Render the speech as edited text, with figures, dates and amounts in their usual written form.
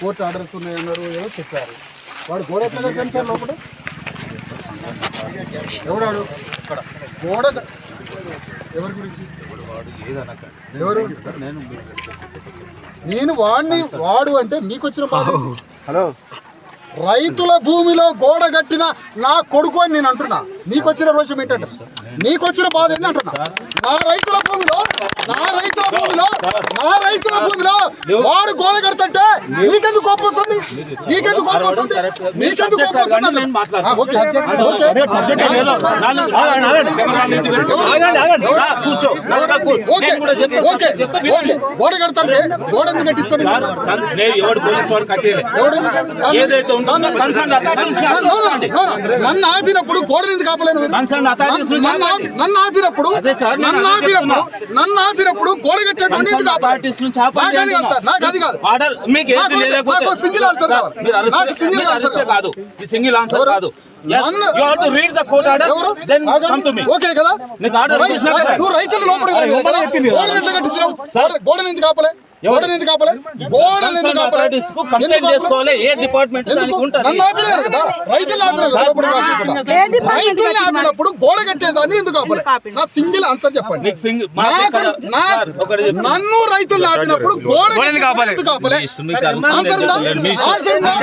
Court orders ఉన్నాయన్నారు, ఏదో చెప్పారు. వాడు గోడ ఎట్లా కట్టాను సార్ లోపల? ఎవడాడు గోడ? ఎవరి గురించి? ఎవరు? నేను వాడిని వాడు అంటే మీకు వచ్చిన హలో, రైతుల భూమిలో గోడ కట్టిన నా కొడుకు అని నేను అంటున్నా. మీకు వచ్చిన రోషం ఏంటంటే, మీకు వచ్చిన బాధ ఏంటి అంటున్నా. నా రైతుల భూమిలో వాడు గోడ కడతంటే నీకెందుకు కోపం వస్తుంది? నీకెందుకు కోపం వస్తుంది? నీకెందుకు కోపం వస్తుంది? గోడ కడతంటే గోడ ఎందుకు కట్టిస్తారు? నన్ను ఆపినప్పుడు గోడని ఎందుకు ఆపలేను? నన్ను ఆపినప్పుడు గోడ కట్టేటువంటి ఎందుకు ఆపాలి? నాకు అది కాదు. నాకు సింగిల్ ఆన్సర్ కావాలి. నాకు సింగిల్ ఆన్సర్ కాదు. సింగిల్ ఆన్సర్ కాదు. ఓకే కదా, నువ్వు రైతులు లోపల గోడని ఎట్లా కట్టించినావు? గోడని ఎందుకు ఆపలే? ఎవడని ఎందుకు ఆపలే? గోడని ఎందుకు ఆపలే? రైతుల్ని ఆపినప్పుడు గోడ కట్టేదాన్ని ఎందుకు ఆపలే? నా సింగిల్ ఆన్సర్ చెప్పండి. నన్ను రైతుల్ని ఆపినప్పుడు గోడ ఎందుకు ఆపలే? ఆన్సర్ ఉందా? ఆన్సర్ ఉందా?